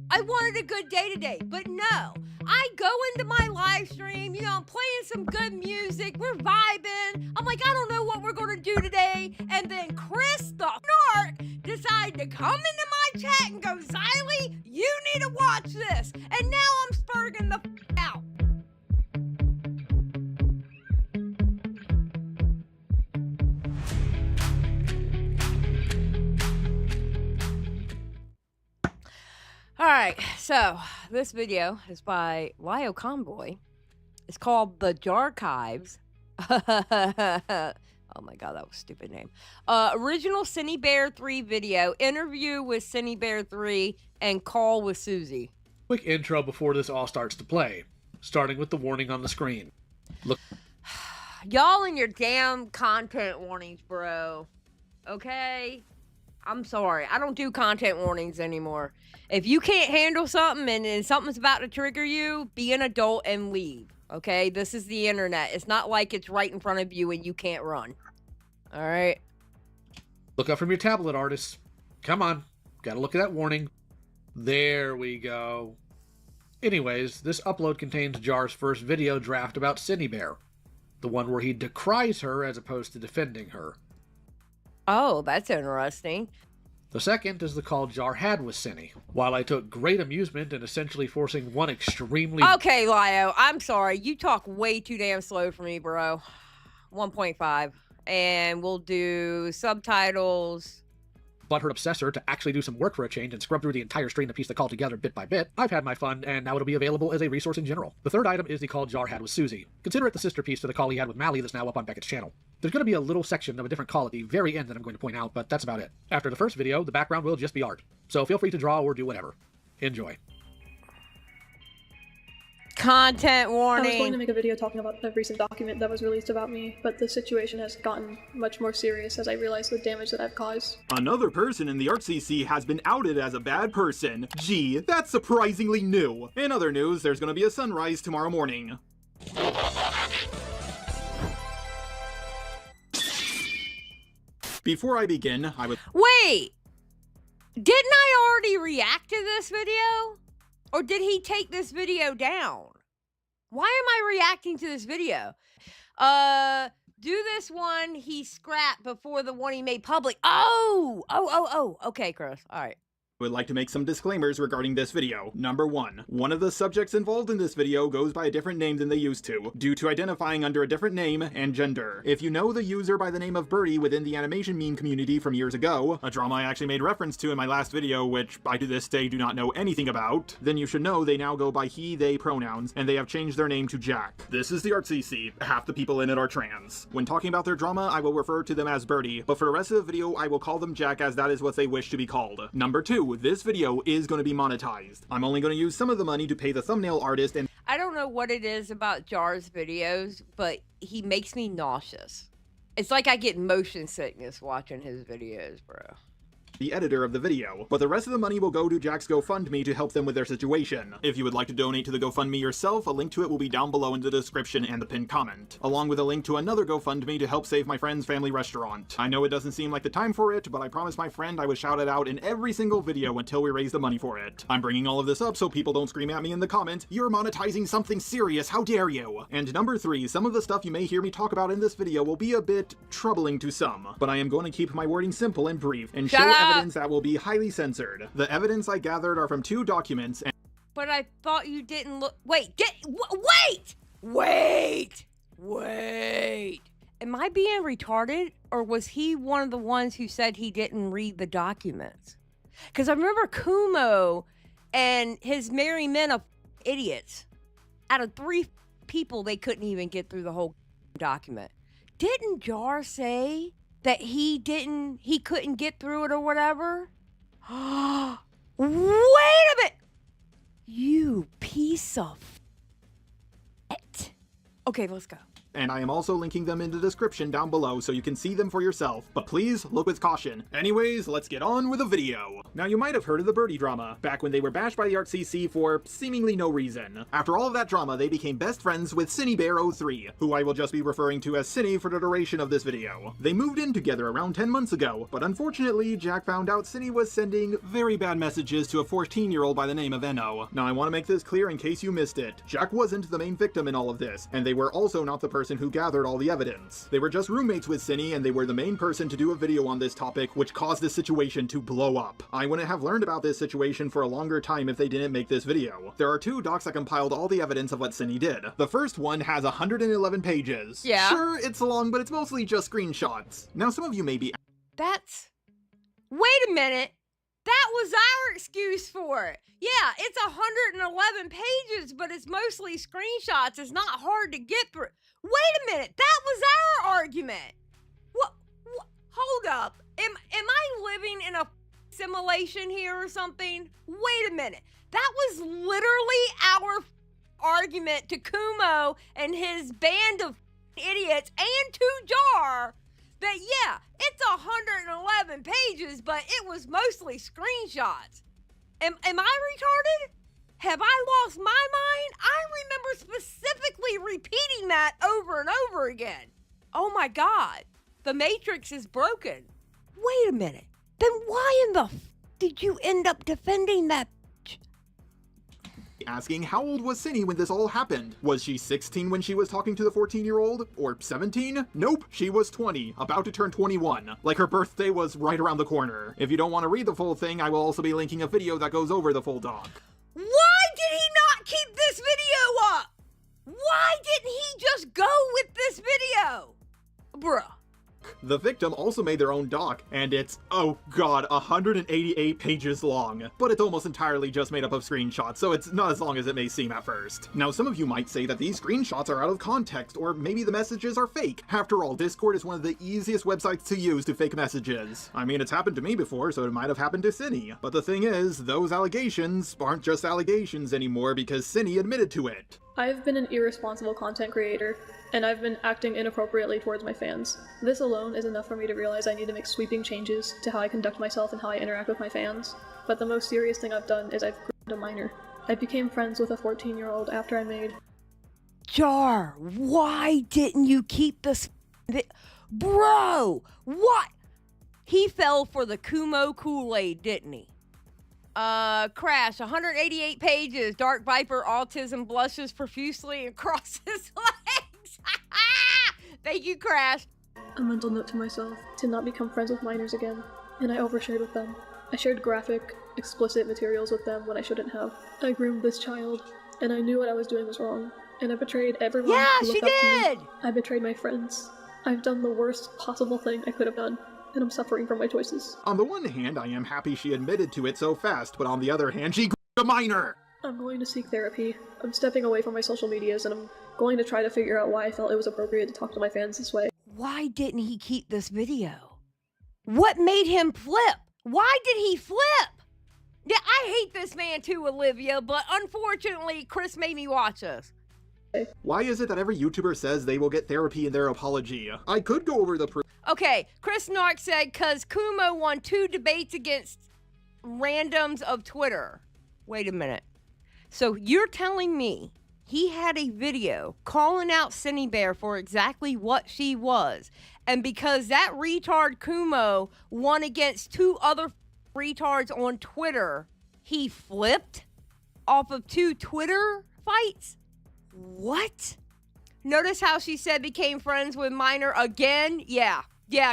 I wanted a good day today, but no. I go into my live stream, I'm playing some good music, we're vibing. I'm like, I don't know what we're gonna do today. And then Chris the narc decided to come into my chat and go, Xylie, you need to watch this. And now I'm spurging the out. All right, so this video is by Lio Convoy. It's called The Jarchives. Oh my god, that was a stupid name. Original Cinny Bear 3 video, interview with Cinny Bear 3, and call with Susie. Quick intro before this all starts to play, starting with the warning on the screen. Look, y'all and your damn content warnings, bro. Okay? I'm sorry. I don't do content warnings anymore. If you can't handle something and something's about to trigger you, be an adult and leave. Okay? This is the internet. It's not like it's right in front of you and you can't run. All right? Look up from your tablet, artists. Come on. Gotta look at that warning. There we go. Anyways, this upload contains Jar's first video draft about Cinny Bear. The one where he decries her as opposed to defending her. Oh, that's interesting. The second is the call Jar had with Cinny. While I took great amusement in essentially forcing one extremely... Okay, Lio, I'm sorry. You talk way too damn slow for me, bro. 1.5. And we'll do subtitles... butthurt obsessor to actually do some work for a change and scrub through the entire stream to piece the call together bit by bit. I've had my fun, and now it'll be available as a resource in general. The third item is the call Jar had with Susie. Consider it the sister piece to the call he had with Mally that's now up on Beckett's channel. There's going to be a little section of a different call at the very end that I'm going to point out, but that's about it. After the first video, the background will just be art. So feel free to draw or do whatever. Enjoy. Content warning. I was going to make a video talking about a recent document that was released about me, but the situation has gotten much more serious as I realize the damage that I've caused. Another person in the ArtCC has been outed as a bad person. Gee, that's surprisingly new. In other news, there's gonna be a sunrise tomorrow morning. Before I begin, I would— Wait! Didn't I already react to this video? Or did he take this video down? Why am I reacting to this video? Do this one he scrapped before the one he made public. Oh, okay, Chris, all right. would like to make some disclaimers regarding this video. Number 1. One of the subjects involved in this video goes by a different name than they used to, due to identifying under a different name and gender. If you know the user by the name of Birdie within the animation meme community from years ago, a drama I actually made reference to in my last video, which I to this day do not know anything about, then you should know they now go by he, they pronouns, and they have changed their name to Jack. This is the ArtCC. Half the people in it are trans. When talking about their drama, I will refer to them as Birdie, but for the rest of the video, I will call them Jack as that is what they wish to be called. Number 2. This video is going to be monetized. I'm only going to use some of the money to pay the thumbnail artist and— I don't know what it is about Jar's videos, but he makes me nauseous. It's like I get motion sickness watching his videos, bro. the editor of the video, but the rest of the money will go to Jack's GoFundMe to help them with their situation. If you would like to donate to the GoFundMe yourself, a link to it will be down below in the description and the pinned comment, along with a link to another GoFundMe to help save my friend's family restaurant. I know it doesn't seem like the time for it, but I promised my friend I would shout it out in every single video until we raise the money for it. I'm bringing all of this up so people don't scream at me in the comments, "You're monetizing something serious, how dare you!" And number 3, some of the stuff you may hear me talk about in this video will be a bit troubling to some, but I am going to keep my wording simple and brief, and show evidence that will be highly censored. The evidence I gathered are from 2 documents and— But I thought you didn't look— Wait! Am I being retarded? Or was he one of the ones who said he didn't read the documents? Because I remember Kumo and his merry men of idiots. Out of 3 people, they couldn't even get through the whole document. Didn't Jar say that he couldn't get through it or whatever? Wait a minute! You piece of it. Okay, let's go. and I am also linking them in the description down below so you can see them for yourself, but please look with caution. Anyways, let's get on with the video. Now you might have heard of the Birdie drama, back when they were bashed by the ArtCC for seemingly no reason. After all of that drama, they became best friends with CineBear03, who I will just be referring to as Cine for the duration of this video. They moved in together around 10 months ago, but unfortunately, Jack found out Cine was sending very bad messages to a 14-year-old by the name of Enno. Now I want to make this clear in case you missed it. Jack wasn't the main victim in all of this, and they were also not the person who gathered all the evidence. They were just roommates with Cine, and they were the main person to do a video on this topic, which caused this situation to blow up. I wouldn't have learned about this situation for a longer time if they didn't make this video. There are 2 docs that compiled all the evidence of what Cine did. The first one has 111 pages. Yeah. Sure, it's long, but it's mostly just screenshots. Now some of you may be Wait a minute. That was our excuse for it. Yeah, it's 111 pages, but it's mostly screenshots. It's not hard to get through. Wait a minute. That was our argument. What? Hold up. Am I living in a simulation here or something? Wait a minute. That was literally our argument to Kumo and his band of idiots and to Jar. That, yeah, it's 111 pages, but it was mostly screenshots. Am I retarded? Have I lost my mind? I remember specifically repeating that over and over again. Oh my God, the Matrix is broken. Wait a minute, then why in the did you end up defending that? Asking how old was Cine when this all happened? Was she 16 when she was talking to the 14-year-old? Or 17? Nope, she was 20, about to turn 21. Like her birthday was right around the corner. If you don't want to read the full thing, I will also be linking a video that goes over the full doc. Why did he not keep this video up? Why didn't he just go with this video? Bruh. The victim also made their own doc, and it's, oh god, 188 pages long. But it's almost entirely just made up of screenshots, so it's not as long as it may seem at first. Now, some of you might say that these screenshots are out of context, or maybe the messages are fake. After all, Discord is one of the easiest websites to use to fake messages. I mean, it's happened to me before, so it might have happened to Cine. But the thing is, those allegations aren't just allegations anymore because Cine admitted to it. I've been an irresponsible content creator, and I've been acting inappropriately towards my fans. This alone is enough for me to realize I need to make sweeping changes to how I conduct myself and how I interact with my fans. But the most serious thing I've done is I've groomed a minor. I became friends with a 14-year-old after I made... Jar, why didn't you keep this... Bro, what? He fell for the Kumo Kool-Aid, didn't he? Crash, 188 pages. Dark Viper, autism, blushes profusely and crosses legs. Thank you, Crash. A mental note to myself to not become friends with minors again, and I overshared with them. I shared graphic, explicit materials with them when I shouldn't have. I groomed this child, and I knew what I was doing was wrong, and I betrayed everyone who looked up to me. I betrayed my friends. I've done the worst possible thing I could have done, and I'm suffering from my choices. On the one hand, I am happy she admitted to it so fast, but on the other hand, she groomed a minor! I'm going to seek therapy. I'm stepping away from my social medias, and I'm going to try to figure out why I felt it was appropriate to talk to my fans this way. Why didn't he keep this video? What made him flip? Why did he flip? Yeah, I hate this man too, Olivia, but unfortunately, Chris made me watch this. Why is it that every YouTuber says they will get therapy in their apology? I could go over the proof. Okay, Chris Nark said, cause Kumo won 2 debates against randoms of Twitter. Wait a minute. So you're telling me he had a video calling out CineBear for exactly what she was, and because that retard Kumo won against 2 other retards on Twitter, he flipped off of 2 Twitter fights? What? Notice how she said became friends with minor again? Yeah,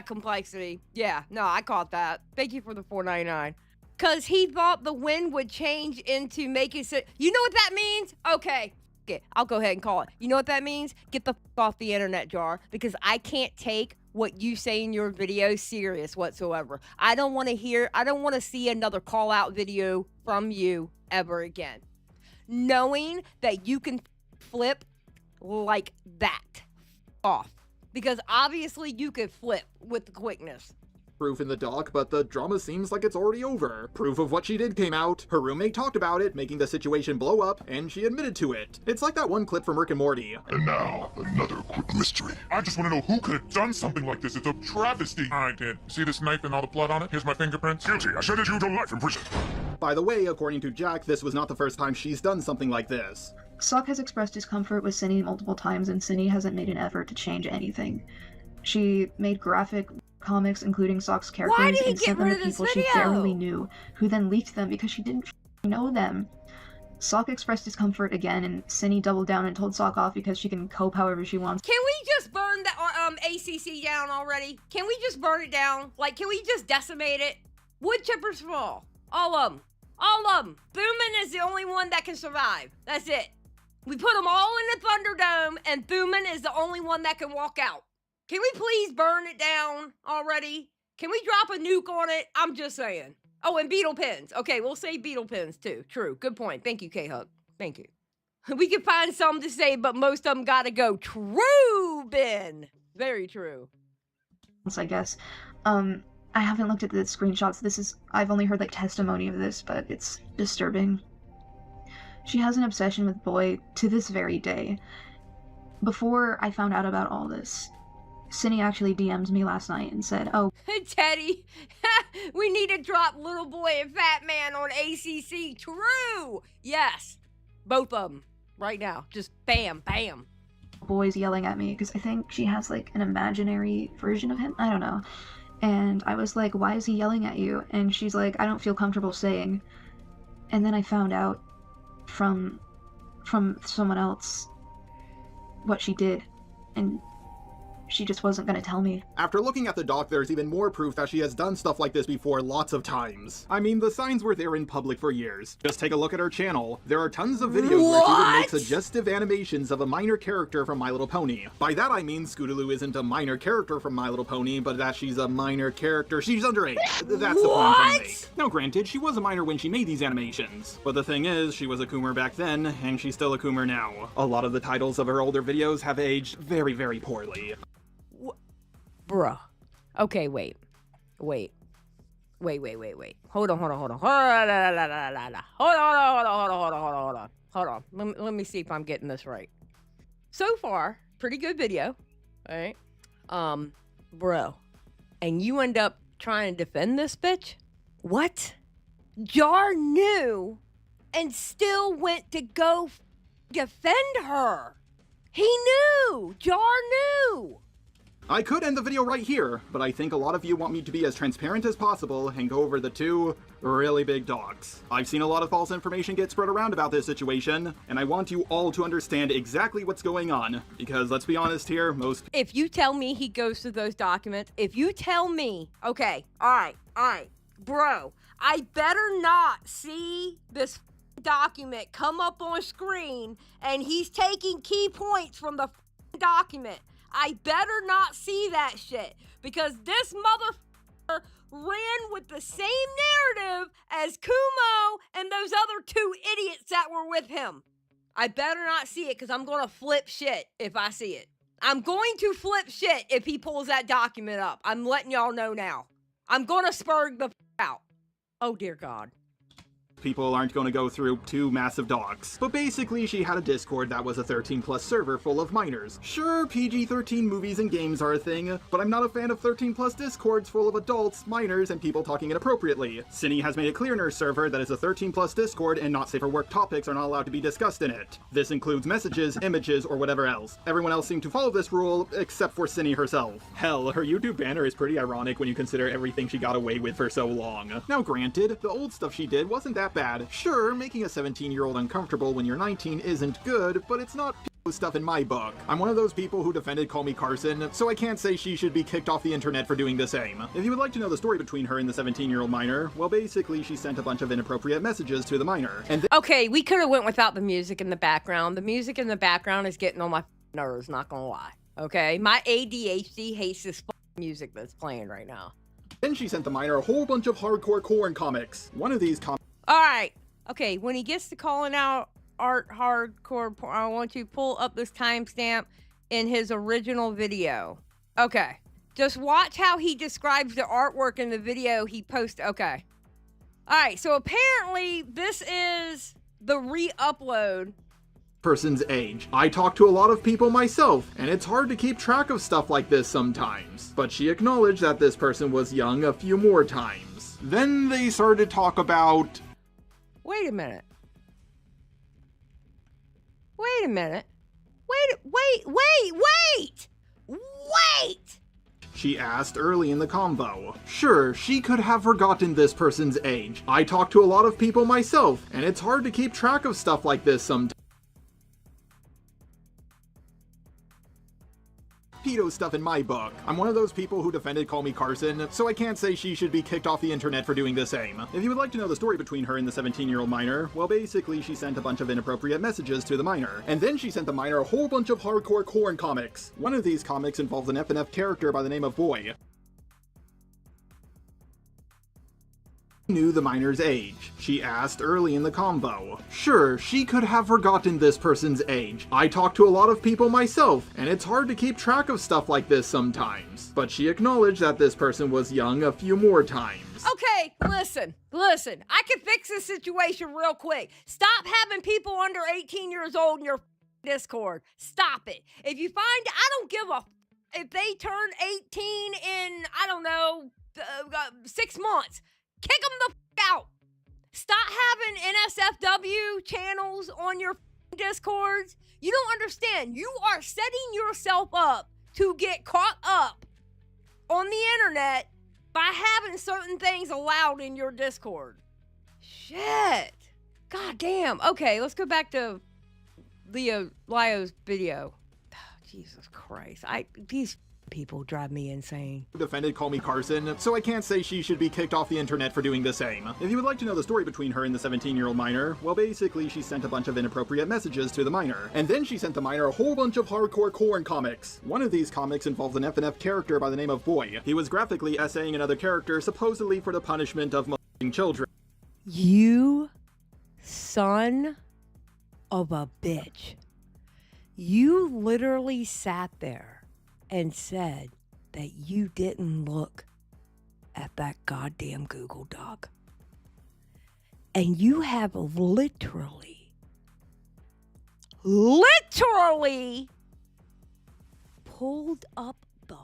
complexity. Yeah, no, I caught that. Thank you for the $4.99. Because he thought the wind would change into making it... You know what that means? Okay, I'll go ahead and call it. You know what that means? Get the off the internet, Jar, because I can't take what you say in your video serious whatsoever. I don't want to see another call out video from you ever again. Knowing that you can flip like that off, because obviously you could flip with the quickness. proof in the doc, but the drama seems like it's already over. Proof of what she did came out, her roommate talked about it, making the situation blow up, and she admitted to it. It's like that one clip from Rick and Morty. And now, another quick mystery. I just want to know who could have done something like this. It's a travesty. I did. See this knife and all the blood on it? Here's my fingerprints. Guilty. I sentenced you to life in prison. By the way, according to Jack, this was not the first time she's done something like this. Sock has expressed discomfort with Cindy multiple times, and Cindy hasn't made an effort to change anything. She made graphic comics including Sock's characters and sent them to people she barely knew, who then leaked them because she didn't know them. Sock expressed discomfort again, and Cindy doubled down and told Sock off because she can cope however she wants. Can we just burn the ACC down already? Can we just burn it down? Like, can we just decimate it? Wood chippers fall. All of them. All of them. Thuman is the only one that can survive. That's it. We put them all in the Thunderdome, and Thuman is the only one that can walk out. Can we please burn it down already? Can we drop a nuke on it? I'm just saying. Oh, and beetle pins. Okay, we'll say beetle pins too. True. Good point. Thank you, K-Hug. Thank you. We can find some to say, but most of them gotta go. True, Ben. Very true. I guess. I haven't looked at the screenshots. I've only heard like testimony of this, but it's disturbing. She has an obsession with Boy to this very day. Before I found out about all this, Cindy actually DM'd me last night and said, "Oh, Teddy, we need to drop Little Boy and Fat Man on ACC." True. Yes. Both of them. Right now. Just bam, bam. Boy's yelling at me," because I think she has like an imaginary version of him. I don't know. And I was like, "Why is he yelling at you?" And she's like, "I don't feel comfortable saying." And then I found out from someone else what she did, and she just wasn't gonna tell me. After looking at the doc, there's even more proof that she has done stuff like this before lots of times. I mean, the signs were there in public for years. Just take a look at her channel. There are tons of videos where she would make suggestive animations of a minor character from My Little Pony. By that I mean Scootaloo isn't a minor character from My Little Pony, but that she's a minor character. She's underage. That's the point I'm trying to make. Now granted, she was a minor when she made these animations. But the thing is, she was a Coomer back then, and she's still a Coomer now. A lot of the titles of her older videos have aged very, very poorly. Bruh. Okay, wait. Hold on. Let me see if I'm getting this right. So far, pretty good video. All right. Bro. And you end up trying to defend this bitch? What? Jar knew and still went to go defend her. He knew. Jar knew. I could end the video right here, but I think a lot of you want me to be as transparent as possible and go over the two really big dogs. I've seen a lot of false information get spread around about this situation, and I want you all to understand exactly what's going on, because let's be honest here, If you tell me he goes through those documents, if you tell me, okay, all right, bro, I better not see this document come up on screen and he's taking key points from the document. I better not see that shit, because this motherfucker ran with the same narrative as Kumo and those other two idiots that were with him. I better not see it, because I'm going to flip shit if I see it. I'm going to flip shit if he pulls that document up. I'm letting y'all know now. I'm going to spurg the out. Oh, dear God. People aren't going to go through two massive docs. But basically, she had a Discord that was a 13+ server full of minors. Sure, PG-13 movies and games are a thing, but I'm not a fan of 13+ Discords full of adults, minors, and people talking inappropriately. Cine has made it clear in her server that it's a 13+ Discord and not safe for work topics are not allowed to be discussed in it. This includes messages, images, or whatever else. Everyone else seemed to follow this rule, except for Cine herself. Hell, her YouTube banner is pretty ironic when you consider everything she got away with for so long. Now granted, the old stuff she did wasn't that bad. Sure, making a 17-year-old uncomfortable when you're 19 isn't good, but it's not stuff in my book. I'm one of those people who defended Call Me Carson, so I can't say she should be kicked off the internet for doing the same. If you would like to know the story between her and the 17-year-old minor, well, basically she sent a bunch of inappropriate messages to the minor. And okay, we could have went without the music in the background. The music in the background is getting on my nerves, not gonna lie. Okay? My ADHD hates this music that's playing right now. Then she sent the minor a whole bunch of hardcore corn comics. One of these comics. Alright. Okay, when he gets to calling out art hardcore, I want you to pull up this timestamp in his original video. Okay. Just watch how he describes the artwork in the video he posted. Okay. All right, so apparently this is the re-upload. Person's age. I talk to a lot of people myself, and it's hard to keep track of stuff like this sometimes. But she acknowledged that this person was young a few more times. Then they started to talk about... Wait a minute. Wait a minute. Wait! She asked early in the convo. Sure, she could have forgotten this person's age. I talk to a lot of people myself, and it's hard to keep track of stuff like this sometimes. Pedo stuff in my book. I'm one of those people who defended Call Me Carson, so I can't say she should be kicked off the internet for doing the same. If you would like to know the story between her and the 17-year-old minor, well basically she sent a bunch of inappropriate messages to the minor, and then she sent the minor a whole bunch of hardcore corn comics. One of these comics involves an FNF character by the name of Boy. Knew the minor's age. She asked early in the convo. Sure, she could have forgotten this person's age. I talk to a lot of people myself, and it's hard to keep track of stuff like this sometimes. But she acknowledged that this person was young a few more times. Okay, listen. I can fix this situation real quick. Stop having people under 18 years old in your Discord. Stop it. If you find, I don't give a, if they turn 18 in, I don't know, 6 months, kick them the out. Stop having NSFW channels on your Discords. You don't understand. You are setting yourself up to get caught up on the internet by having certain things allowed in your Discord. Shit. God damn. Okay, let's go back to Lio's video. Oh, Jesus Christ. These people drive me insane. Defended Call Me Carson, so I can't say she should be kicked off the internet for doing the same. If you would like to know the story between her and the 17-year-old minor, well basically she sent a bunch of inappropriate messages to the minor, and then she sent the minor a whole bunch of hardcore corn comics. One of these comics involves an FNF character by the name of Boy. He was graphically essaying another character supposedly for the punishment of molesting children. You son of a bitch. You literally sat there and said that you didn't look at that goddamn Google Doc. And you have literally pulled up the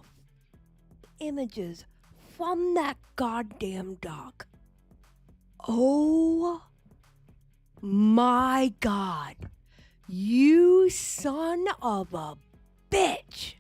images from that goddamn doc. Oh my God. You son of a bitch.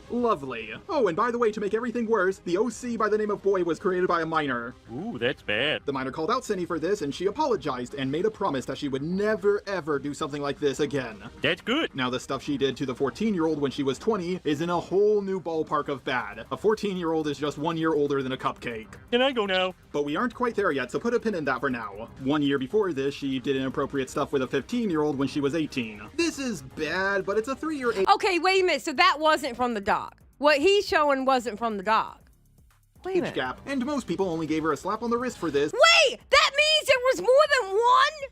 Lovely. Oh, and by the way, to make everything worse, the OC by the name of Boy was created by a minor. Ooh, that's bad. The minor called out Cindy for this, and she apologized and made a promise that she would never ever do something like this again. That's good. Now the stuff she did to the 14-year-old when she was 20 is in a whole new ballpark of bad. A 14-year-old is just 1 year older than a cupcake. Can I go now? But we aren't quite there yet, so put a pin in that for now. 1 year before this, she did inappropriate stuff with a 15-year-old when she was 18. This is bad, but it's a 3-year Okay, wait a minute. So that wasn't from the doc. What he's showing wasn't from the doc. Wait a minute. gap, and most people only gave her a slap on the wrist for this. Wait! That means there was more than one?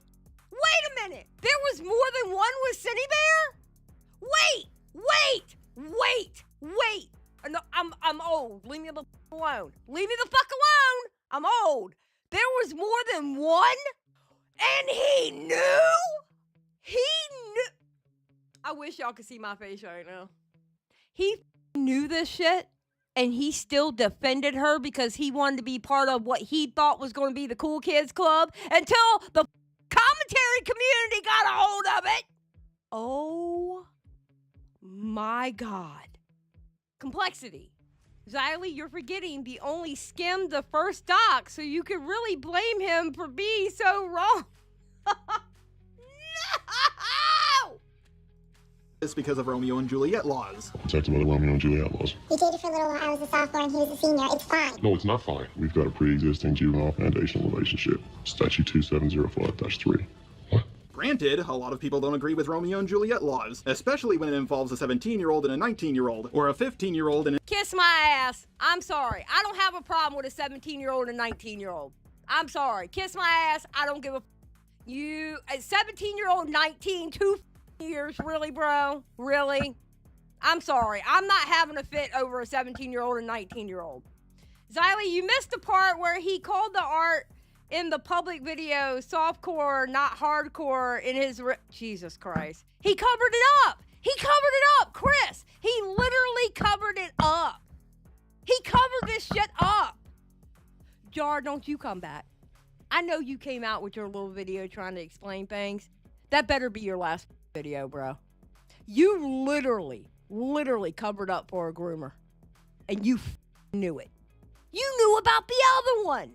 Wait a minute. There was more than one with Cindy Bear? Wait. No, I'm old. Leave me the alone. Leave me the fuck alone. I'm old. There was more than one? And he knew? I wish y'all could see my face right now. He knew this shit, and he still defended her because he wanted to be part of what he thought was going to be the cool kids club until the commentary community got a hold of it. Oh my God. Complexity. Xylie, you're forgetting the only skimmed the first doc, so you could really blame him for being so wrong. No! This because of Romeo and Juliet laws. Protected by the Romeo and Juliet laws. We dated for a little while. I was a sophomore and he was a senior. It's fine. No, it's not fine. We've got a pre-existing juvenile foundational relationship. Statute 2705-3. What? Granted, a lot of people don't agree with Romeo and Juliet laws, especially when it involves a 17-year-old and a 19-year-old, or a 15-year-old and Kiss my ass. I'm sorry. I don't have a problem with a 17-year-old and a 19-year-old. I'm sorry. Kiss my ass. I don't give a you, a 17-year-old, 19, 2 years. Really, bro? Really? I'm sorry. I'm not having a fit over a 17-year-old and 19-year-old. Xylie, you missed the part where he called the art in the public video softcore, not hardcore in his... Jesus Christ. He covered it up. He covered it up, Chris. He literally covered it up. He covered this shit up. Jar, don't you come back. I know you came out with your little video trying to explain things. That better be your last video, bro. You literally covered up for a groomer. And you knew it. You knew about the other one.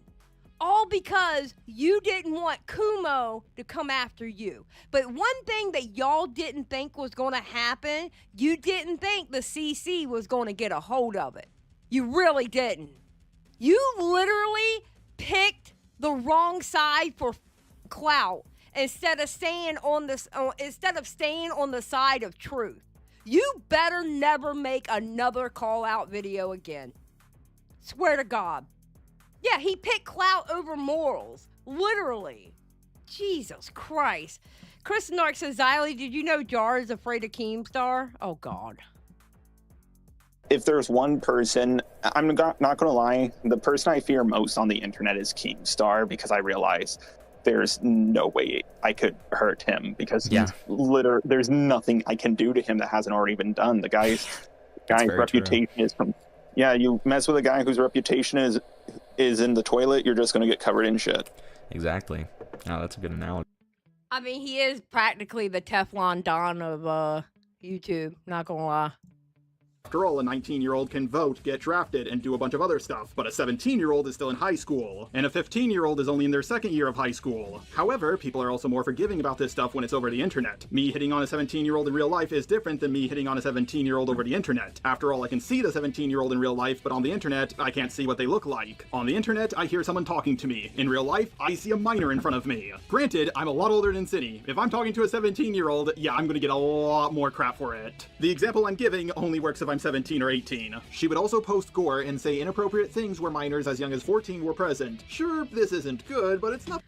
All because you didn't want Kumo to come after you. But one thing that y'all didn't think was going to happen, you didn't think the CC was going to get a hold of it. You really didn't. You literally picked the wrong side for clout instead of staying on the side of truth. You better never make another call out video again. Swear to God. Yeah, he picked clout over morals. Literally. Jesus Christ. Chris Nark says, Xylie, did you know Jar is afraid of Keemstar? Oh, God. If there's one person, I'm not going to lie, the person I fear most on the internet is Keemstar, because I realize there's no way I could hurt him, because he's there's nothing I can do to him that hasn't already been done. The guy's reputation is from... Yeah, you mess with a guy whose reputation is in the toilet, you're just going to get covered in shit. Exactly. Oh, that's a good analogy. I mean, he is practically the Teflon Don of YouTube, not gonna lie. After all, a 19-year-old can vote, get drafted, and do a bunch of other stuff, but a 17-year-old is still in high school, and a 15-year-old is only in their second year of high school. However, people are also more forgiving about this stuff when it's over the internet. Me hitting on a 17-year-old in real life is different than me hitting on a 17-year-old over the internet. After all, I can see the 17-year-old in real life, but on the internet, I can't see what they look like. On the internet, I hear someone talking to me. In real life, I see a minor in front of me. Granted, I'm a lot older than City. If I'm talking to a 17-year-old, yeah, I'm gonna get a lot more crap for it. The example I'm giving only works if I'm 17 or 18. She would also post gore and say inappropriate things where minors as young as 14 were present. Sure, this isn't good, but it's not...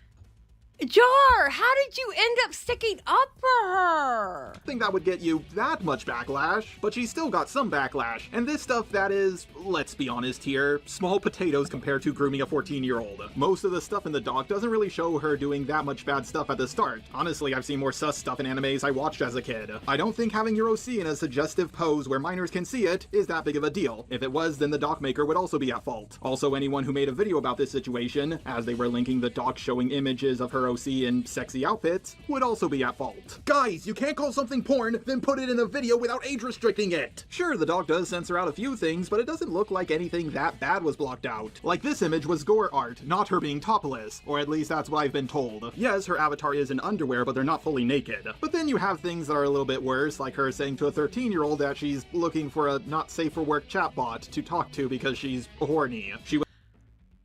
Jar, how did you end up sticking up for her? I think that would get you that much backlash, but she still got some backlash. And this stuff that is, let's be honest here, small potatoes compared to grooming a 14-year-old. Most of the stuff in the doc doesn't really show her doing that much bad stuff at the start. Honestly, I've seen more sus stuff in animes I watched as a kid. I don't think having your OC in a suggestive pose where minors can see it is that big of a deal. If it was, then the doc maker would also be at fault. Also, anyone who made a video about this situation, as they were linking the doc showing images of her OC in sexy outfits, would also be at fault. Guys, you can't call something porn, then put it in a video without age restricting it! Sure, the doc does censor out a few things, but it doesn't look like anything that bad was blocked out. Like this image was gore art, not her being topless, or at least that's what I've been told. Yes, her avatar is in underwear, but they're not fully naked. But then you have things that are a little bit worse, like her saying to a 13-year-old that she's looking for a not safe for work chatbot to talk to because she's horny.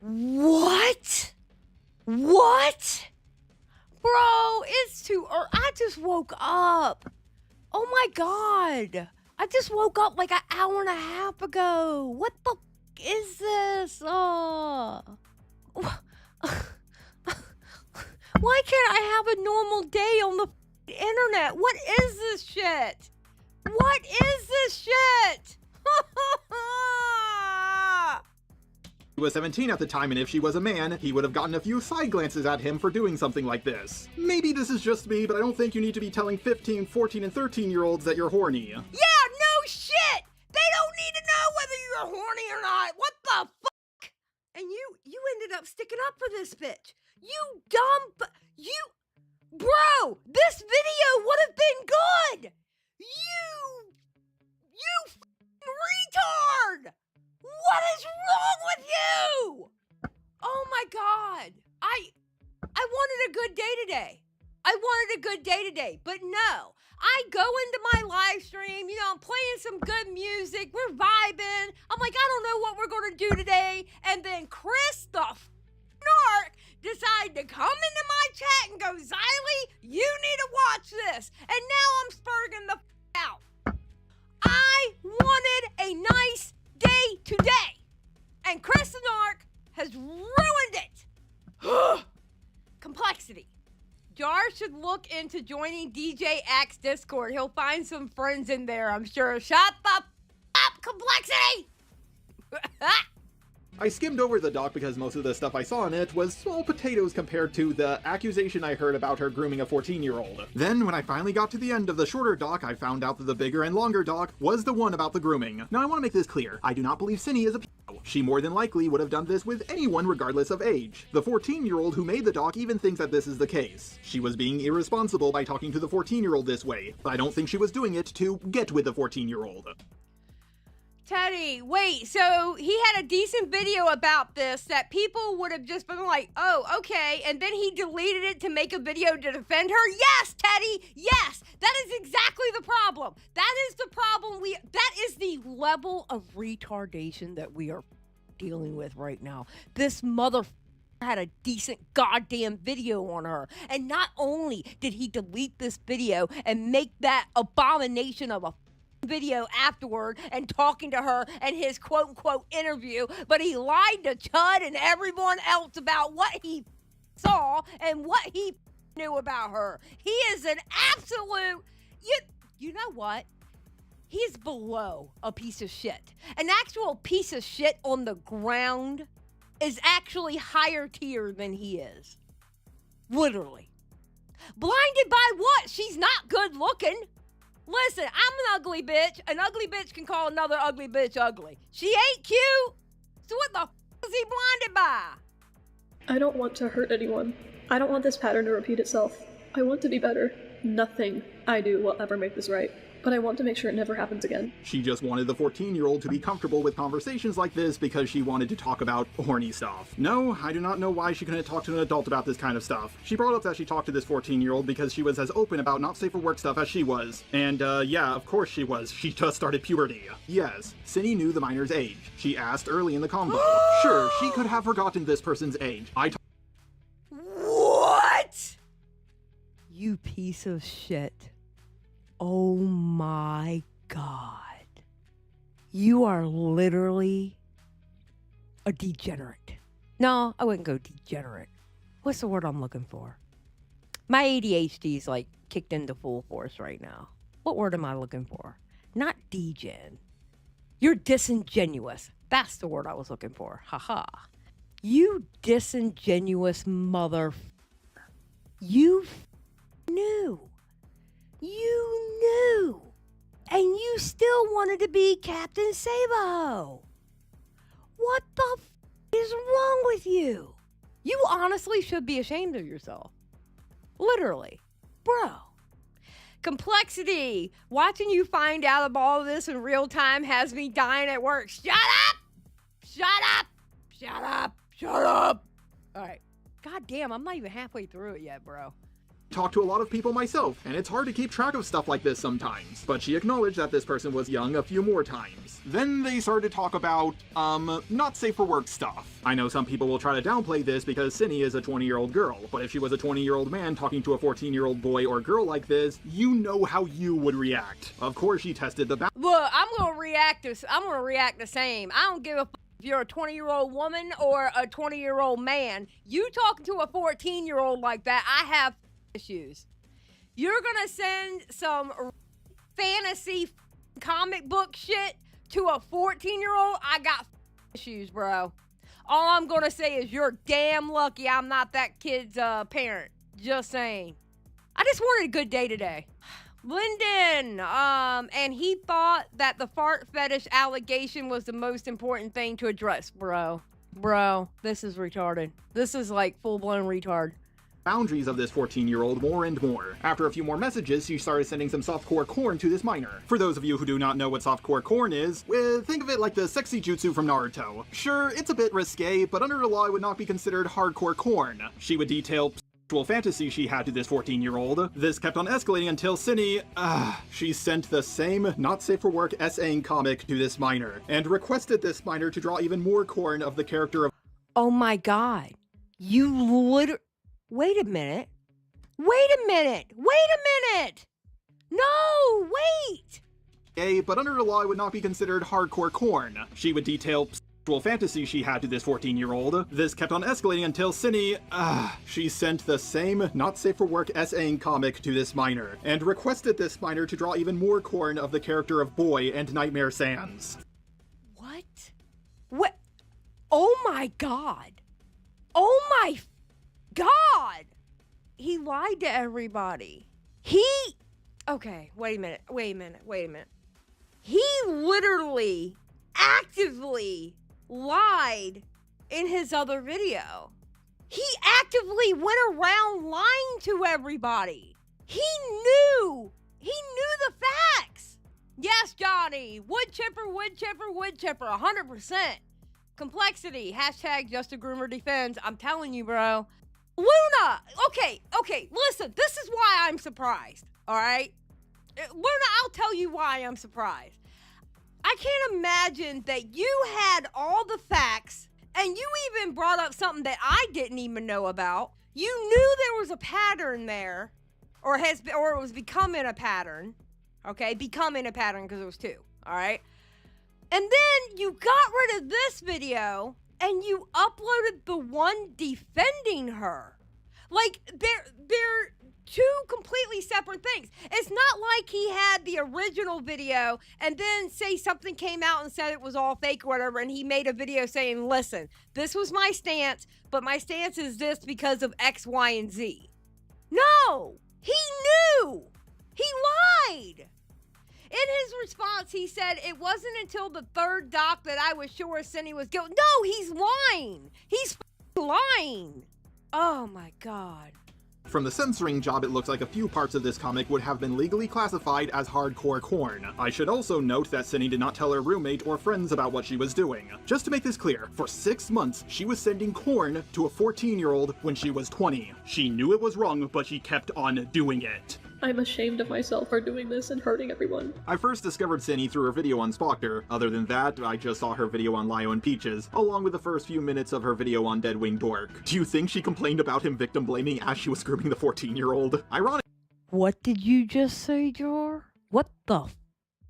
What? What? Bro, it's too early. I just woke up. Oh my God. I just woke up like an hour and a half ago. What the is this? Why can't I have a normal day on the internet? What is this shit? What is this shit? He was 17 at the time, and if she was a man, he would have gotten a few side glances at him for doing something like this. Maybe this is just me, but I don't think you need to be telling 15, 14, and 13-year-olds that you're horny. Yeah, no shit! They don't need to know whether you're horny or not! What the fuck? And you ended up sticking up for this bitch. You dumb... Bro, this video would have been good! You retard! What is wrong with you? Oh my God. I wanted a good day today. But no. I go into my live stream, I'm playing some good music, we're vibing. I'm like, I don't know what we're gonna do today. And then Chris the Narc decided to come into my chat and go, Xylie, you need to watch this. And now I'm spurging the out. I wanted a nice day today, and Chris the Narc has ruined it. Complexity. Jar, should look into joining DJ Axe Discord. He'll find some friends in there, I'm sure. Shut the up, Complexity! I skimmed over the doc because most of the stuff I saw in it was small potatoes compared to the accusation I heard about her grooming a 14-year-old. Then, when I finally got to the end of the shorter doc, I found out that the bigger and longer doc was the one about the grooming. Now, I want to make this clear. I do not believe Cindy is a pedo. She more than likely would have done this with anyone regardless of age. The 14-year-old who made the doc even thinks that this is the case. She was being irresponsible by talking to the 14-year-old this way, but I don't think she was doing it to get with the 14-year-old. Teddy, wait, so he had a decent video about this that people would have just been like, oh, okay, and then he deleted it to make a video to defend her? Yes, Teddy, yes! That is exactly the problem. That is the problem that is the level of retardation that we are dealing with right now. This mother had a decent goddamn video on her. And not only did he delete this video and make that abomination of a video afterward and talking to her and his quote-unquote interview, but he lied to Chud and everyone else about what he saw and what he knew about her. He is an absolute... You know what? He's below a piece of shit. An actual piece of shit on the ground is actually higher tier than he is. Literally. Blinded by what? She's not good looking. Listen, I'm an ugly bitch. An ugly bitch can call another ugly bitch ugly. She ain't cute. So what the f*** is he blinded by? I don't want to hurt anyone. I don't want this pattern to repeat itself. I want to be better. Nothing I do will ever make this right. But I want to make sure it never happens again. She just wanted the 14-year-old to be comfortable with conversations like this because she wanted to talk about horny stuff. No, I do not know why she couldn't talk to an adult about this kind of stuff. She brought up that she talked to this 14-year-old because she was as open about not safe for work stuff as she was. And yeah, of course she was. She just started puberty. Yes, Cindy knew the minor's age. She asked early in the convo. Sure, she could have forgotten this person's age. What? You piece of shit. Oh my God. You are literally a degenerate. No, I wouldn't go degenerate. What's the word I'm looking for? My ADHD is like kicked into full force right now. What word am I looking for? Not degen. You're disingenuous. That's the word I was looking for. Haha. You disingenuous mother. You knew. You knew. And you still wanted to be Captain Sabo. What the is wrong with you? You honestly should be ashamed of yourself. Literally. Bro. Complexity. Watching you find out about all of this in real time has me dying at work. Shut up! Shut up! Shut up! Shut up! Alright. God damn, I'm not even halfway through it yet, bro. Talk to a lot of people myself, and it's hard to keep track of stuff like this sometimes. But she acknowledged that this person was young a few more times. Then they started to talk about, not safe for work stuff. I know some people will try to downplay this because Cindy is a 20-year-old girl, but if she was a 20-year-old man talking to a 14-year-old boy or girl like this, you know how you would react. Of course she tested the Look, I'm gonna react the same. I don't give a if you're a 20-year-old woman or a 20-year-old man. You talking to a 14-year-old like that, I have issues. You're gonna send some fantasy comic book shit to a 14-year-old, I got issues, bro. All I'm gonna say is you're damn lucky I'm not that kid's parent. Just saying. I just wanted a good day today. Lyndon, and he thought that the fart fetish allegation was the most important thing to address, bro. Bro, this is retarded. This is like full-blown retard. Boundaries of this 14-year-old more and more. After a few more messages, she started sending some softcore corn to this minor. For those of you who do not know what softcore corn is, think of it like the sexy jutsu from Naruto. Sure, it's a bit risque, but under the law it would not be considered hardcore corn. She would detail sexual fantasy she had to this 14-year-old. This kept on escalating until Cindy, she sent the same not safe for work essaying comic to this minor, and requested this minor to draw even more corn of the character of— Oh my God. You literally— Wait a minute. Wait a minute. Wait a minute. No, wait. but under the law it would not be considered hardcore corn. She would detail fantasy she had to this 14-year-old. This kept on escalating until Cindy, she sent the same not safe for work essaying comic to this minor, and requested this minor to draw even more corn of the character of Boy and Nightmare Sans. What? What? Oh my God. Oh my God. He lied to everybody. Okay, wait a minute. He literally, actively lied in his other video. He actively went around lying to everybody. He knew the facts. Yes, Johnny, wood chipper, 100%. Complexity, hashtag just a groomer defends. I'm telling you, bro. Luna, okay, listen, this is why I'm surprised, all right? Luna, I'll tell you why I'm surprised. I can't imagine that you had all the facts and you even brought up something that I didn't even know about. You knew there was a pattern there, or it was becoming a pattern, okay? Becoming a pattern because it was two, all right? And then you got rid of this video and you uploaded the one defending her. Like, they're two completely separate things. It's not like he had the original video and then say something came out and said it was all fake or whatever, and he made a video saying, listen, this was my stance, but my stance is this because of X, Y, and Z. No! He knew! He lied! In his response, he said, it wasn't until the third doc that I was sure Cindy was guilty. No, he's lying. He's lying. Oh my God. From the censoring job, it looks like a few parts of this comic would have been legally classified as hardcore corn. I should also note that Cindy did not tell her roommate or friends about what she was doing. Just to make this clear, for 6 months, she was sending corn to a 14-year-old when she was 20. She knew it was wrong, but she kept on doing it. I'm ashamed of myself for doing this and hurting everyone. I first discovered Cindy through her video on Spoctor. Other than that, I just saw her video on Lio and Peaches, along with the first few minutes of her video on Deadwing Dork. Do you think she complained about him victim blaming as she was grooming the 14-year-old? Ironic. What did you just say, Jar? What the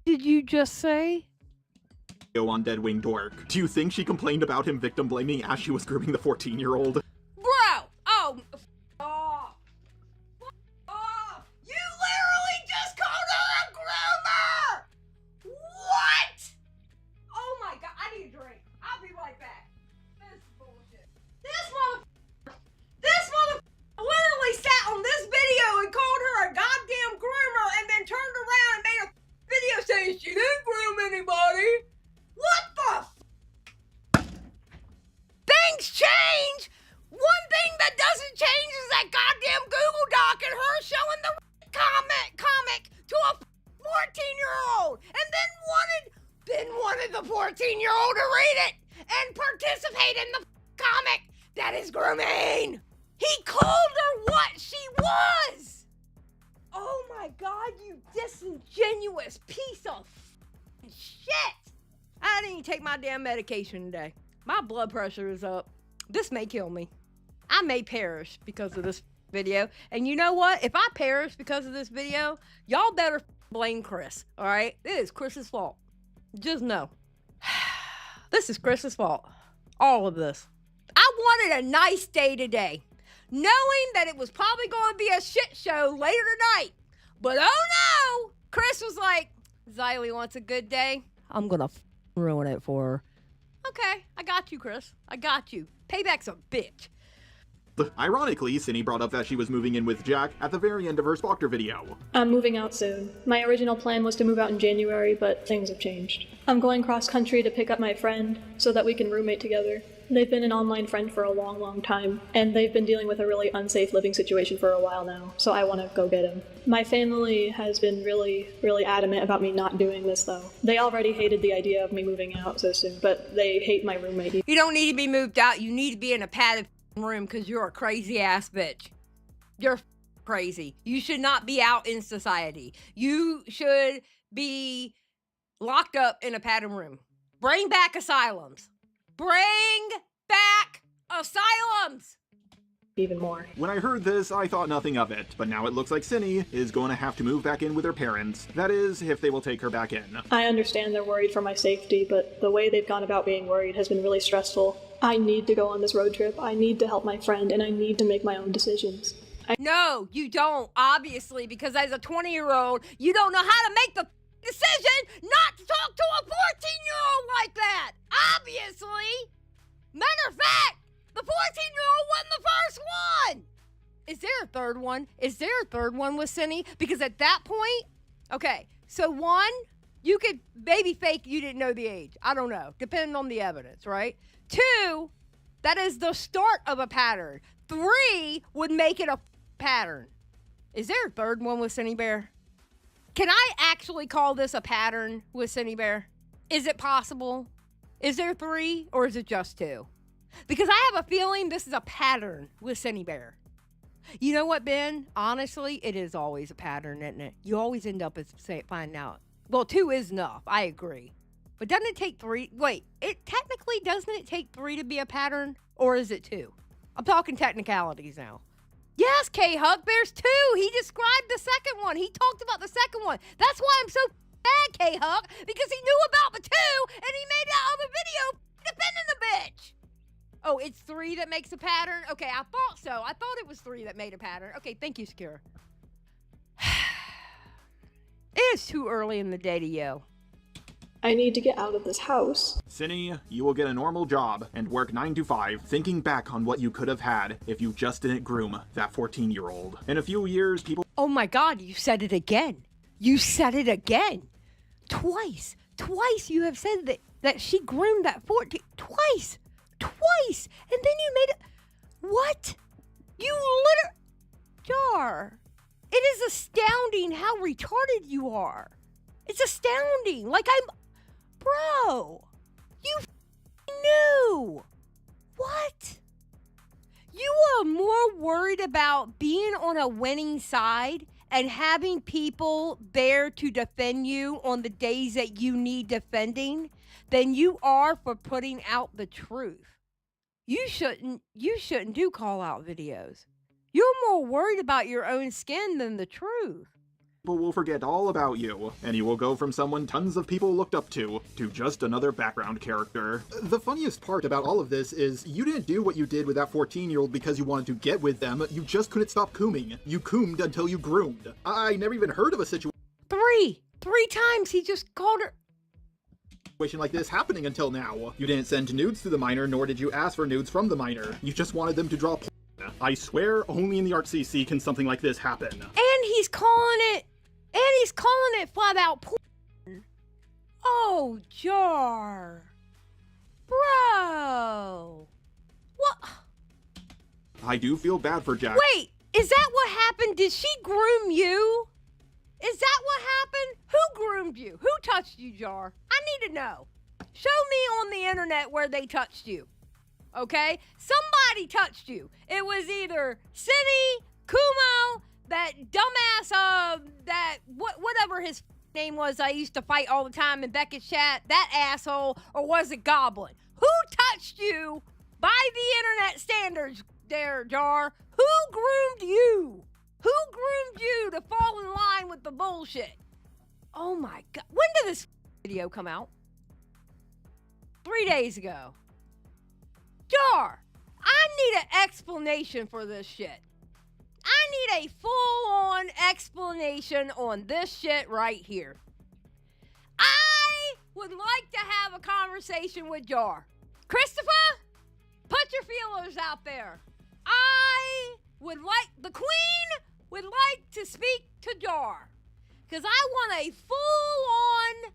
did you just say? On Deadwing Dork. Do you think she complained about him victim blaming as she was grooming the 14-year-old? Bro! Oh! You literally just called her a groomer! What? Oh my God, I need a drink. I'll be right back. This is bullshit. This mother literally sat on this video and called her a goddamn groomer and then turned around and made a video saying she didn't groom anybody. What the Things change! One thing that doesn't change is that goddamn Google Doc and her showing the comic to a 14-year-old and then wanted the 14-year-old to read it and participate in the comic. That is grooming. He called her what she was. Oh my God, you disingenuous piece of shit. I didn't even take my damn medication today. My blood pressure is up. This may kill me. I may perish because of this video. And you know what? If I perish because of this video, y'all better blame Chris, all right? It is Chris's fault. Just know. This is Chris's fault. All of this. I wanted a nice day today, knowing that it was probably going to be a shit show later tonight. But oh no! Chris was like, Xylie wants a good day. I'm going to ruin it for her. Okay, I got you, Chris. I got you. Payback's a bitch. Ironically, Cindy brought up that she was moving in with Jack at the very end of her Spoctor video. I'm moving out soon. My original plan was to move out in January, but things have changed. I'm going cross-country to pick up my friend so that we can roommate together. They've been an online friend for a long, long time, and they've been dealing with a really unsafe living situation for a while now, so I want to go get him. My family has been really, really adamant about me not doing this, though. They already hated the idea of me moving out so soon, but they hate my roommate. You don't need to be moved out. You need to be in a padded room because you're a crazy-ass bitch. You're crazy. You should not be out in society. You should be locked up in a padded room. Bring back asylums. Bring back asylums! even more. When I heard this, I thought nothing of it, but now it looks like Cindy is going to have to move back in with her parents. That is, if they will take her back in. I understand they're worried for my safety, but the way they've gone about being worried has been really stressful. I need to go on this road trip, I need to help my friend, and I need to make my own decisions. No, you don't, obviously, because as a 20-year-old, you don't know how to make the decision not to talk to a 14-year-old like that. Obviously. Matter of fact, the 14-year-old wasn't the first one. Is there a third one? Is there a third one with Cindy? Because at that point, okay, so one, you could baby fake you didn't know the age. I don't know, depending on the evidence, right? Two, that is the start of a pattern. Three would make it a pattern. Is there a third one with Cindy Bear? Can I actually call this a pattern with Cindy Bear? Is it possible? Is there three or is it just two? Because I have a feeling this is a pattern with Cindy Bear. You know what, Ben? Honestly, it is always a pattern, isn't it? You always end up finding out. Well, two is enough. I agree. But doesn't it take three? Wait, doesn't it take three to be a pattern? Or is it two? I'm talking technicalities now. Yes, K-Huck, there's two. He described the second one. He talked about the second one. That's why I'm so mad, K-Huck, because he knew about the two, and he made that other video defending the bitch. Oh, it's three that makes a pattern? Okay, I thought so. I thought it was three that made a pattern. Okay, thank you, Secure. It is too early in the day to yell. I need to get out of this house. Cindy, you will get a normal job and work 9 to 5, thinking back on what you could have had if you just didn't groom that 14-year-old. In a few years, people... Oh my God, you said it again. You said it again. Twice. Twice you have said that she groomed that 14... Twice. And then you made it... What? You Jar. It is astounding how retarded you are. It's astounding. Like Bro. You knew. What? You are more worried about being on a winning side and having people there to defend you on the days that you need defending than you are for putting out the truth. You shouldn't do call out videos. You're more worried about your own skin than the truth. People will forget all about you, and you will go from someone tons of people looked up to just another background character. The funniest part about all of this is you didn't do what you did with that 14-year-old because you wanted to get with them, you just couldn't stop cooming. You coomed until you groomed. I never even heard of a situation Three times he just called her. Like this happening until now. You didn't send nudes to the minor, nor did you ask for nudes from the minor. You just wanted them to draw porn. I swear, only in the RCC can something like this happen. And he's calling it flat out porn. Oh, Jar. Bro. What? I do feel bad for Jack. Wait, is that what happened? Did she groom you? Is that what happened? Who groomed you? Who touched you, Jar? I need to know. Show me on the internet where they touched you. Okay? Somebody touched you. It was either Cindy, Kumo, that dumbass, whatever his name was I used to fight all the time in Beckett's chat, that asshole, or was it Goblin? Who touched you by the internet standards there, Jar? Who groomed you? Who groomed you to fall in line with the bullshit? Oh my God. When did this video come out? 3 days ago. Jar, I need an explanation for this shit. I need a full-on explanation on this shit right here. I would like to have a conversation with Jar. Christopher, put your feelers out there. The Queen would like to speak to Jar. Because I want a full-on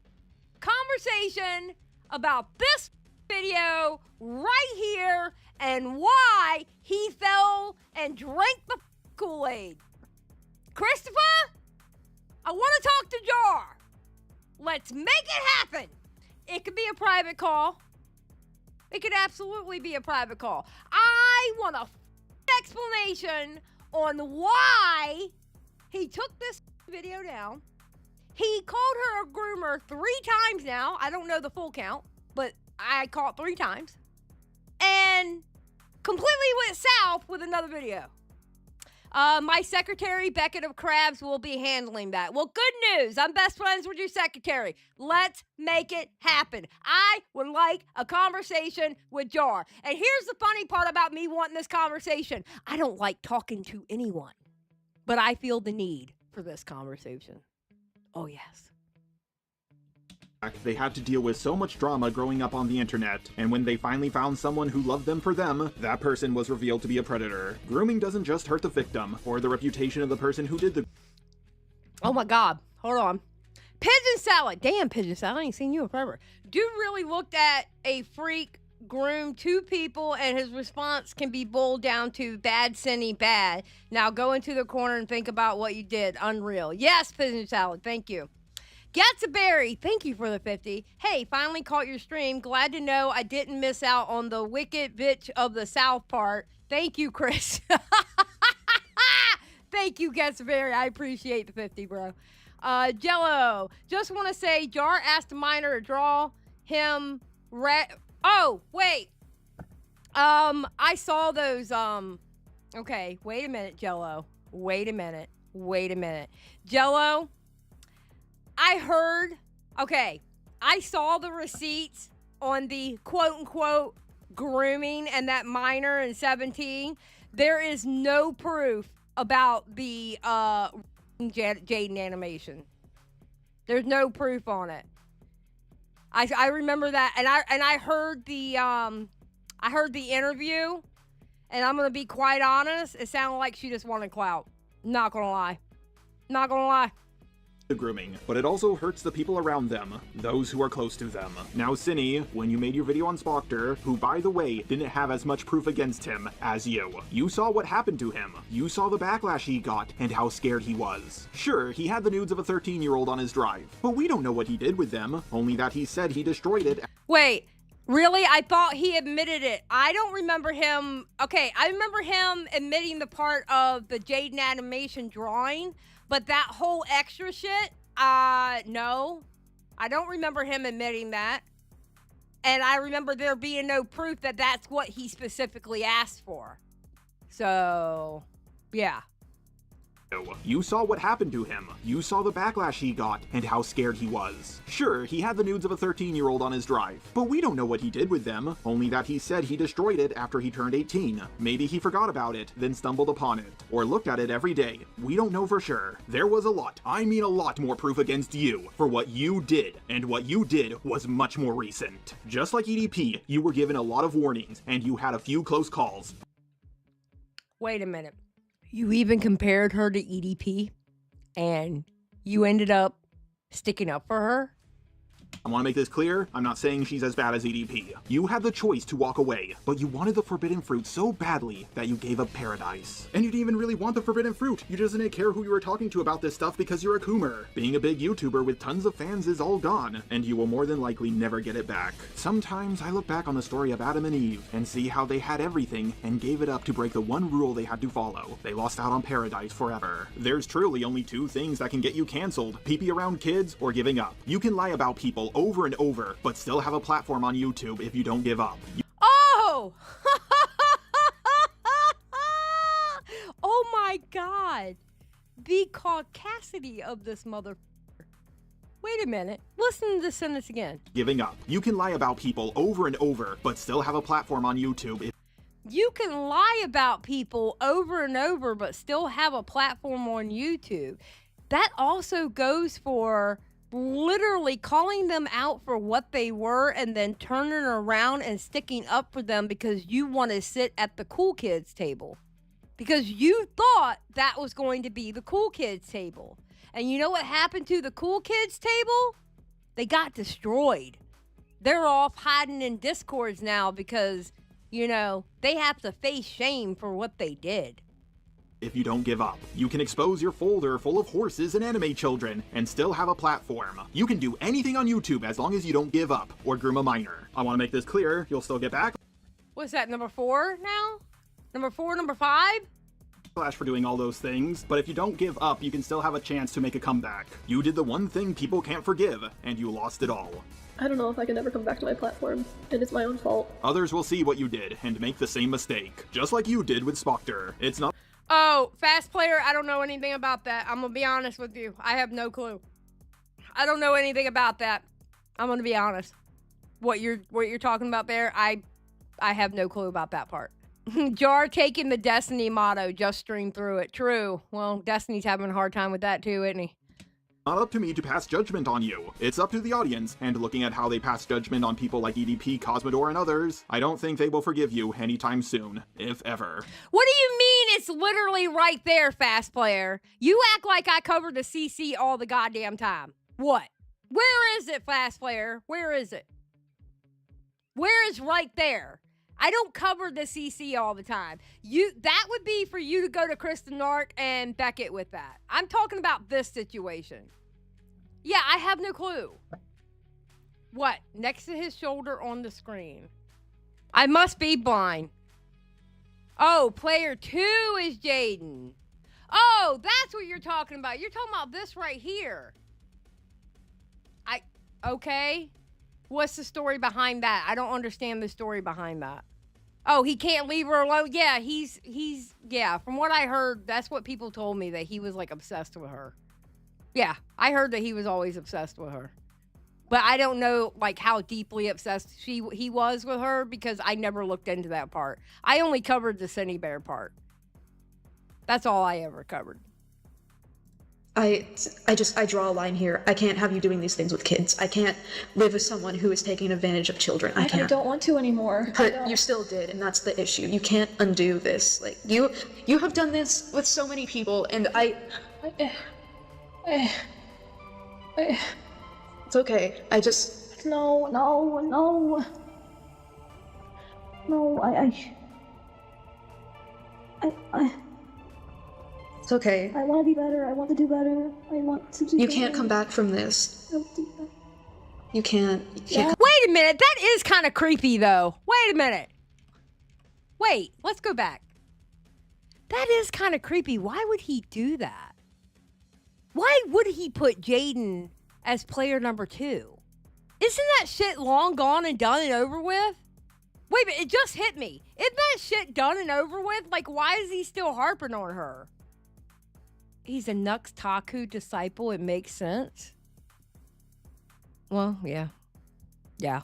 conversation about this video right here and why he fell and drank the Kool-Aid. Christopher, I want to talk to Jar. Let's make it happen. It could be a private call. It could absolutely be a private call. I want a explanation on why he took this video down. He called her a groomer 3 times now. I don't know the full count, but I caught 3 times. And completely went south with another video. My secretary, Beckett of Crabs, will be handling that. Well, good news. I'm best friends with your secretary. Let's make it happen. I would like a conversation with Jar. And here's the funny part about me wanting this conversation. I don't like talking to anyone, but I feel the need for this conversation. Oh, yes. They had to deal with so much drama growing up on the internet, and when they finally found someone who loved them for them, that person was revealed to be a predator. Grooming doesn't just hurt the victim, or the reputation of the person who did the— Oh my God. Hold on. Pigeon Salad. Damn, Pigeon Salad. I ain't seen you in forever. Dude really looked at a freak groom 2 people, and his response can be boiled down to bad, sinny, bad. Now go into the corner and think about what you did. Unreal. Yes, Pigeon Salad. Thank you. Berry, thank you for the 50. Hey, finally caught your stream. Glad to know I didn't miss out on the wicked bitch of the South part. Thank you, Chris. Thank you, Berry. I appreciate the 50, bro. Jello, just want to say Jar asked Miner to draw him Oh, wait. I saw those, okay, wait a minute, Jello. Wait a minute. Jello, I saw the receipts on the quote-unquote grooming and that minor in 17. There is no proof about the Jaden animation. There's no proof on it. I remember that, and I heard the interview, and I'm gonna be quite honest, it sounded like she just wanted clout. Not gonna lie. the grooming, but it also hurts the people around them, those who are close to them. Now, Cinny, when you made your video on Spoctor, who, by the way, didn't have as much proof against him as you saw what happened to him. You saw the backlash he got and how scared he was. Sure, he had the nudes of a 13-year-old on his drive, but we don't know what he did with them, only that he said he destroyed it. Wait, really? I thought he admitted it. I don't remember him. Okay, I remember him admitting the part of the Jaden animation drawing, but that whole extra shit, no. I don't remember him admitting that. And I remember there being no proof that that's what he specifically asked for. So, yeah. You saw what happened to him. You saw the backlash he got and how scared he was. Sure, he had the nudes of a 13-year-old on his drive, but we don't know what he did with them, only that he said he destroyed it after he turned 18. Maybe he forgot about it, then stumbled upon it, or looked at it every day. We don't know for sure. There was a lot, I mean a lot more proof against you for what you did, and what you did was much more recent. Just like EDP, you were given a lot of warnings, and you had a few close calls. Wait a minute. You even compared her to EDP, and you ended up sticking up for her? I want to make this clear, I'm not saying she's as bad as EDP. You had the choice to walk away, but you wanted the forbidden fruit so badly that you gave up paradise. And you didn't even really want the forbidden fruit. You just didn't care who you were talking to about this stuff because you're a Coomer. Being a big YouTuber with tons of fans is all gone, and you will more than likely never get it back. Sometimes I look back on the story of Adam and Eve and see how they had everything and gave it up to break the one rule they had to follow. They lost out on paradise forever. There's truly only two things that can get you canceled: pee-pee around kids or giving up. You can lie about people over and over, but still have a platform on YouTube if you don't give up. Oh! Oh my god. The caucasity of this mother... Wait a minute. Listen to this sentence again. Giving up. You can lie about people over and over, but still have a platform on YouTube if... You can lie about people over and over, but still have a platform on YouTube. That also goes for literally calling them out for what they were and then turning around and sticking up for them because you want to sit at the cool kids table. Because you thought that was going to be the cool kids table. And you know what happened to the cool kids table? They got destroyed. They're off hiding in Discords now because, you know, they have to face shame for what they did. If you don't give up, you can expose your folder full of horses and anime children and still have a platform. You can do anything on YouTube as long as you don't give up or groom a minor. I want to make this clear, you'll still get back. What's that, number 4 now? Number 4, number 5? for doing all those things, but if you don't give up, you can still have a chance to make a comeback. You did the one thing people can't forgive, and you lost it all. I don't know if I can ever come back to my platform, and it's my own fault. Others will see what you did and make the same mistake, just like you did with Spocter. It's not. Oh, fast player, I don't know anything about that. I'm gonna be honest with you. I have no clue. I don't know anything about that. I'm gonna be honest. What you're talking about there, I have no clue about that part. Jar taking the Destiny motto, just stream through it. True. Well, Destiny's having a hard time with that too, isn't he? Not up to me to pass judgment on you. It's up to the audience, and looking at how they pass judgment on people like EDP, Cosmodor, and others, I don't think they will forgive you anytime soon, if ever. What do you mean it's literally right there, fast player? You act like I covered the CC all the goddamn time. What? Where is it, fast player? Where is it? Where is right there? I don't cover the CC all the time. That would be for you to go to Kristen Nark and Beckett with that. I'm talking about this situation. Yeah, I have no clue. What? Next to his shoulder on the screen. I must be blind. Oh, player 2 is Jaden. Oh, that's what you're talking about. You're talking about this right here. Okay. What's the story behind that? I don't understand the story behind that. Oh, he can't leave her alone? Yeah, yeah, from what I heard, that's what people told me, that he was, like, obsessed with her. Yeah, I heard that he was always obsessed with her. But I don't know, like, how deeply obsessed he was with her, because I never looked into that part. I only covered the Cindy Bear part. That's all I ever covered. I draw a line here. I can't have you doing these things with kids. I can't live with someone who is taking advantage of children. I can't. I don't want to anymore. But you still did, and that's the issue. You can't undo this. Like, you have done this with so many people, and it's okay. No, It's okay. I want to be better. I want to do better. I want to do You better. can't come back from this. You can't. Wait a minute. That is kind of creepy, though. Wait a minute. Wait, let's go back. That is kind of creepy. Why would he do that? Why would he put Jaden as player number 2? Isn't that shit long gone and done and over with? Wait a minute, it just hit me. Isn't that shit done and over with? Like, why is he still harping on her? He's a Nux Taku disciple. It makes sense. Well, yeah. Yeah.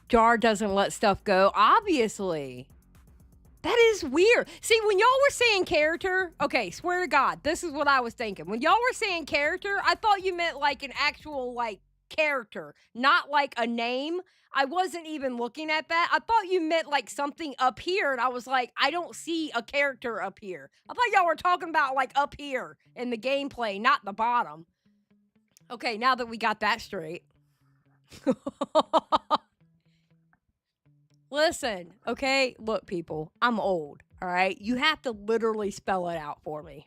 Jar doesn't let stuff go, obviously. That is weird. See, when y'all were saying character, okay, swear to God, this is what I was thinking. When y'all were saying character, I thought you meant like an actual, like, character, not like a name. I wasn't even looking at that. I thought you meant like something up here, and I was like, I don't see a character up here. I thought y'all were talking about like up here in the gameplay, not the bottom. Okay, now that we got that straight. Listen, okay? Look, people, I'm old, all right? You have to literally spell it out for me.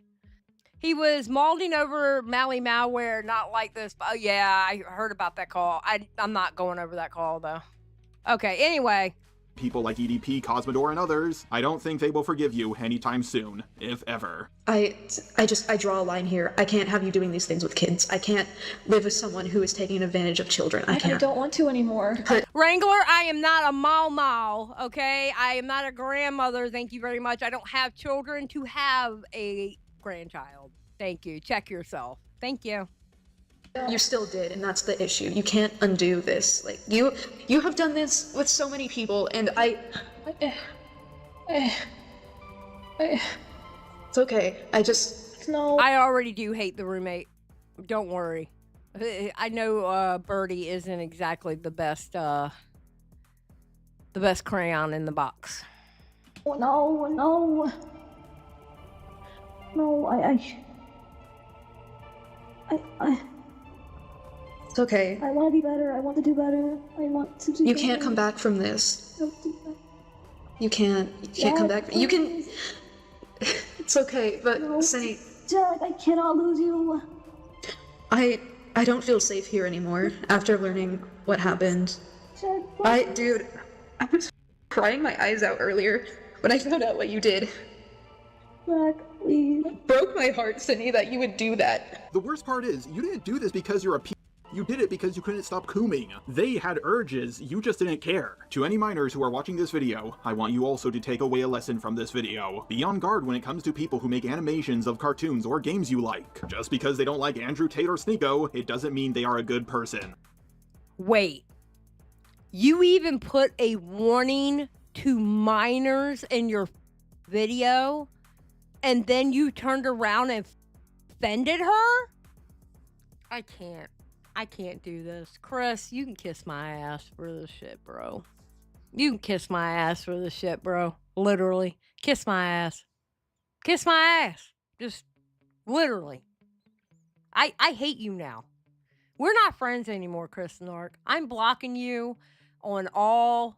He was mauling over Mally Malware, not like this. Oh, yeah, I heard about that call. I'm not going over that call, though. Okay, anyway. People like EDP, Cosmodor, and others, I don't think they will forgive you anytime soon, if ever. I draw a line here. I can't have you doing these things with kids. I can't live with someone who is taking advantage of children. I can't. I don't want to anymore. Wrangler, I am not a mal, okay? I am not a grandmother, thank you very much. I don't have children to have a grandchild. Thank you. Check yourself. Thank you. You still did, and that's the issue. You can't undo this. Like, you have done this with so many people, and it's okay. No. I already do hate the roommate. Don't worry. I know Birdie isn't exactly the best crayon in the box. No, It's okay. I want to be better. I want to do better. I want to do You better. can't come back from this. You can't come back. You can. It's okay, but No. Sunny, Jack, I cannot lose you. I don't feel safe here anymore after learning what happened. Jack, Dude, I was crying my eyes out earlier when I found out what you did. Back, please. Broke my heart, Sydney, that you would do that. The worst part is, you didn't do this because you're a you did it because you couldn't stop cooming. They had urges, you just didn't care. To any minors who are watching this video, I want you also to take away a lesson from this video. Be on guard when it comes to people who make animations of cartoons or games you like. Just because they don't like Andrew Tate or Sneeko, it doesn't mean they are a good person. Wait. You even put a warning to minors in your video, and then you turned around and offended her? I can't do this. Chris, you can kiss my ass for this shit, bro. You can kiss my ass for this shit, bro. Literally. Kiss my ass. Kiss my ass. Just literally. I hate you now. We're not friends anymore, Chris Nark. I'm blocking you on all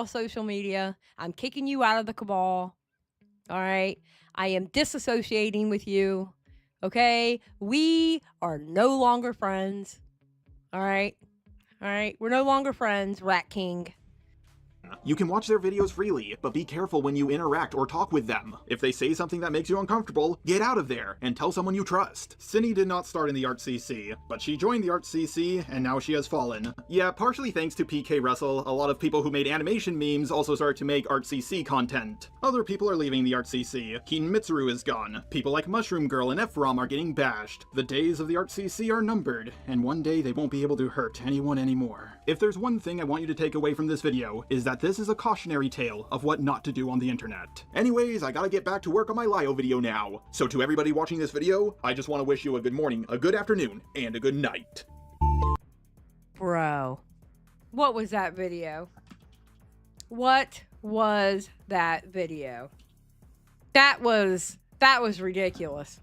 social media. I'm kicking you out of the cabal. All right? I am disassociating with you. Okay? We are no longer friends. All right? All right? We're no longer friends, Rat King. You can watch their videos freely, but be careful when you interact or talk with them. If they say something that makes you uncomfortable, get out of there and tell someone you trust. Cindy did not start in the Art CC, but she joined the Art CC and now she has fallen. Yeah, partially thanks to PK Russell, a lot of people who made animation memes also started to make Art CC content. Other people are leaving the Art CC. Keen Mitsuru is gone. People like Mushroom Girl and F-Rom are getting bashed. The days of the Art CC are numbered, and one day they won't be able to hurt anyone anymore. If there's one thing I want you to take away from this video, is that this is a cautionary tale of what not to do on the internet. Anyways, I gotta get back to work on my Lio video now. So to everybody watching this video, I just want to wish you a good morning, a good afternoon, and a good night. Bro, what was that video? What was that video? That was ridiculous.